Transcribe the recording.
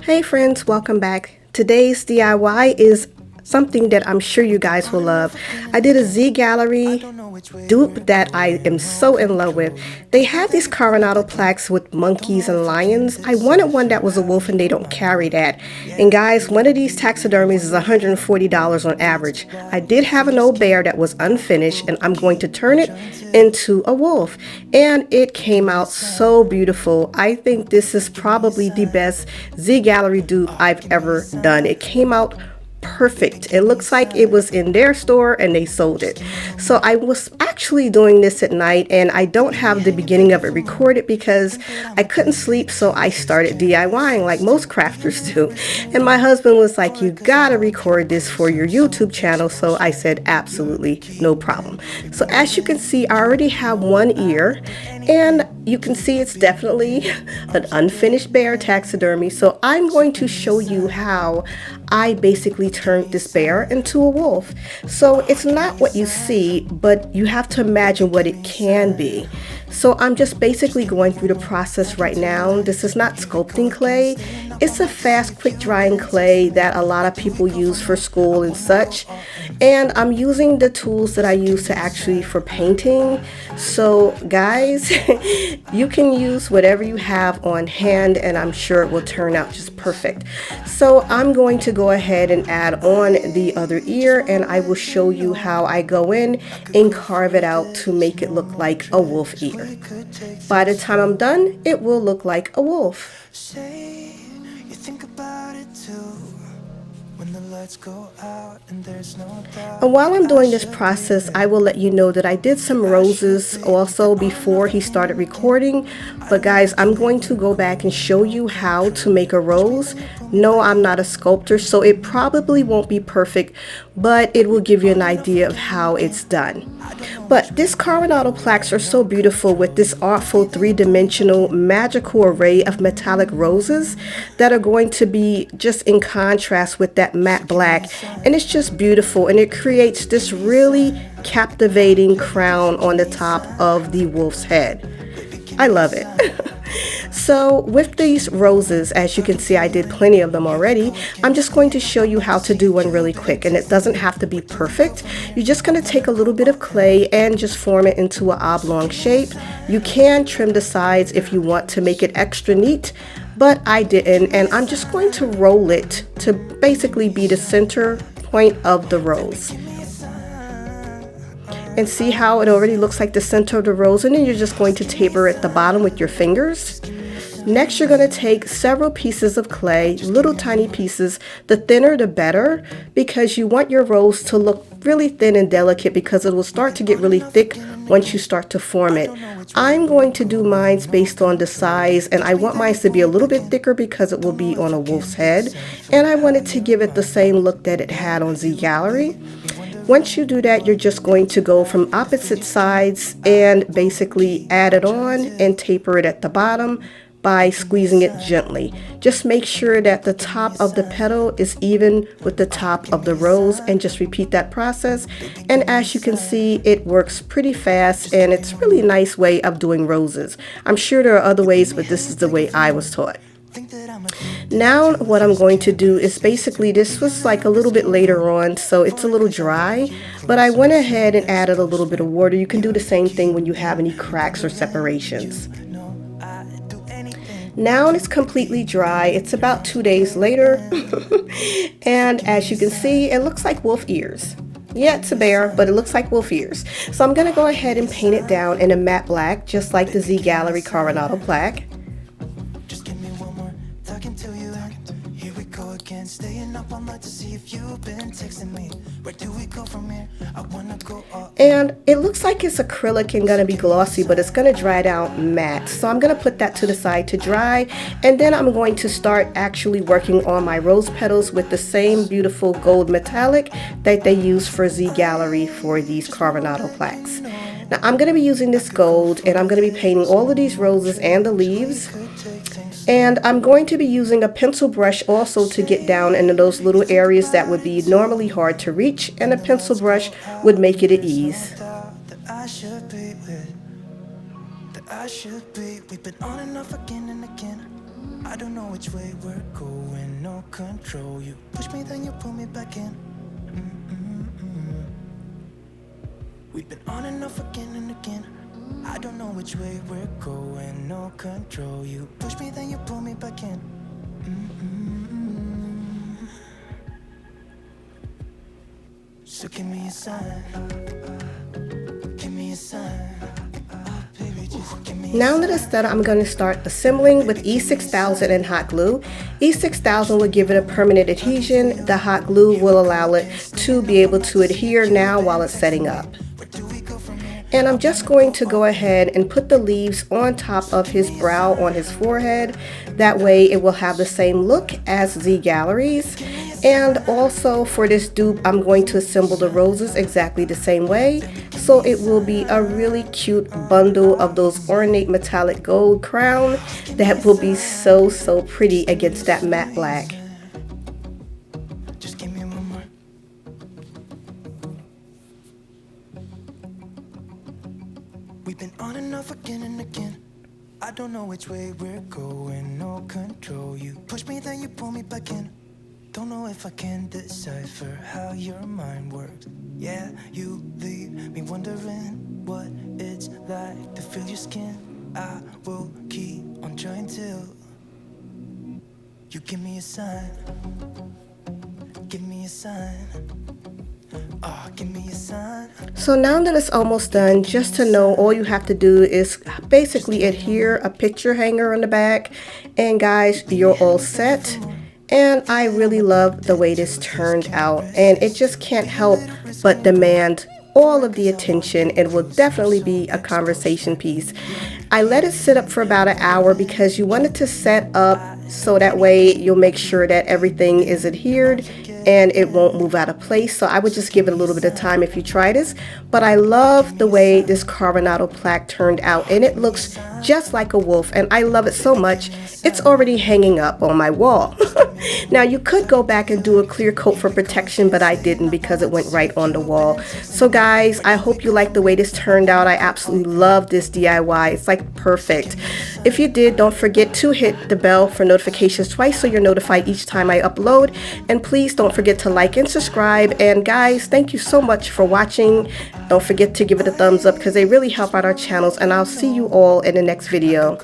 Hey friends, welcome back. Today's DIY is something that I'm sure you guys will love. I did a Z Gallerie dupe that I am so in love with. They have these Coronado plaques with monkeys and lions. I wanted one that was a wolf and they don't carry that. And guys, one of these taxidermies is $140 on average. I did have an old bear that was unfinished and I'm going to turn it into a wolf. And it came out so beautiful. I think this is probably the best Z Gallerie dupe I've ever done. It came out perfect. It looks like it was in their store and they sold it. So I was actually doing this at night and I don't have the beginning of it recorded because I couldn't sleep, so I started DIYing like most crafters do. And my husband was like, you gotta record this for your YouTube channel. So I said absolutely no problem. So as you can see, I already have one ear and you can see it's definitely an unfinished bear taxidermy. So I'm going to show you how I basically turned this bear into a wolf. So it's not what you see, but you have to imagine what it can be. So I'm just basically going through the process right now. This is not sculpting clay. It's a fast, quick drying clay that a lot of people use for school and such. And I'm using the tools that I use to actually for painting. So guys, you can use whatever you have on hand and I'm sure it will turn out just perfect. So I'm going to go ahead and add on the other ear and I will show you how I go in and carve it out to make it look like a wolf ear. By the time I'm done, it will look like a wolf. And while I'm doing this process, I will let you know that I did some roses also before he started recording. But guys, I'm going to go back and show you how to make a rose. No, I'm not a sculptor, so it probably won't be perfect, but it will give you an idea of how it's done. But these Coronado plaques are so beautiful with this artful three-dimensional magical array of metallic roses that are going to be just in contrast with that matte black. And it's just beautiful and it creates this really captivating crown on the top of the wolf's head. I love it. So with these roses, as you can see, I did plenty of them already. I'm just going to show you how to do one really quick, and it doesn't have to be perfect. You're just going to take a little bit of clay and just form it into an oblong shape. You can trim the sides if you want to make it extra neat, but I didn't, and I'm just going to roll it to basically be the center point of the rose. And see how it already looks like the center of the rose, and then you're just going to taper at the bottom with your fingers. Next, you're going to take several pieces of clay, little tiny pieces. The thinner the better, because you want your rose to look really thin and delicate because it will start to get really thick once you start to form it. I'm going to do mine based on the size, and I want mine to be a little bit thicker because it will be on a wolf's head, and I wanted to give it the same look that it had on Z Gallerie. Once you do that, you're just going to go from opposite sides and basically add it on and taper it at the bottom by squeezing it gently. Just make sure that the top of the petal is even with the top of the rose and just repeat that process. And as you can see, it works pretty fast and it's a really nice way of doing roses. I'm sure there are other ways, but this is the way I was taught. Now what I'm going to do is basically, this was like a little bit later on, so it's a little dry, but I went ahead and added a little bit of water. You can do the same thing when you have any cracks or separations. Now it's completely dry. It's about 2 days later and as you can see, it looks like wolf ears. Yeah, it's a bear, but it looks like wolf ears. So I'm going to go ahead and paint it down in a matte black, just like the Z Gallerie Coronado Plaque. And it looks like it's acrylic and gonna be glossy, but it's gonna dry down matte. So I'm gonna put that to the side to dry, and then I'm going to start actually working on my rose petals with the same beautiful gold metallic that they use for Z Gallerie for these Coronado plaques. Now I'm gonna be using this gold and I'm gonna be painting all of these roses and the leaves. And I'm going to be using a pencil brush also to get down into those little areas that would be normally hard to reach, and a pencil brush would make it at ease. I don't know which way we're going, no control. You push me, then you pull me back in. We've been on and off again and again. I don't know which way we're going, no control. You push me, then you pull me back in. So give me a sign. Give me a sign. Oh, baby, just give me a sign. Now that it's done, I'm going to start assembling with E6000 and hot glue. E6000 will give it a permanent adhesion. The hot glue will allow it to be able to adhere now while it's setting up. And I'm just going to go ahead and put the leaves on top of his brow, on his forehead. That way it will have the same look as Z Gallerie's. And also for this dupe, I'm going to assemble the roses exactly the same way. So it will be a really cute bundle of those ornate metallic gold crown that will be so pretty against that matte black. Just give me one more. We've been on and off again and again. I don't know which way we're going, no control. You push me, then you pull me back in. Don't know if I can decipher how your mind works. Yeah, you leave me wondering what it's like to feel your skin. I will keep on trying till you give me a sign. Give me a sign. Oh, give me a sign. So now that it's almost done, just to know, all you have to do is basically adhere a picture hanger on the back, and guys, you're all set. And I really love the way this turned out, and it just can't help but demand all of the attention. It will definitely be a conversation piece. I let it sit up for about an hour because you want it to set up so that way you'll make sure that everything is adhered and it won't move out of place. So I would just give it a little bit of time if you try this. But I love the way this Coronado plaque turned out, and it looks just like a wolf, and I love it so much. It's already hanging up on my wall. Now you could go back and do a clear coat for protection, but I didn't because it went right on the wall. So guys, I hope you like the way this turned out. I absolutely love this DIY. It's like perfect. If you did, don't forget to hit the bell for notifications twice so you're notified each time I upload. And please don't forget to like and subscribe. And guys, thank you so much for watching. Don't forget to give it a thumbs up because they really help out our channels. And I'll see you all in the next video.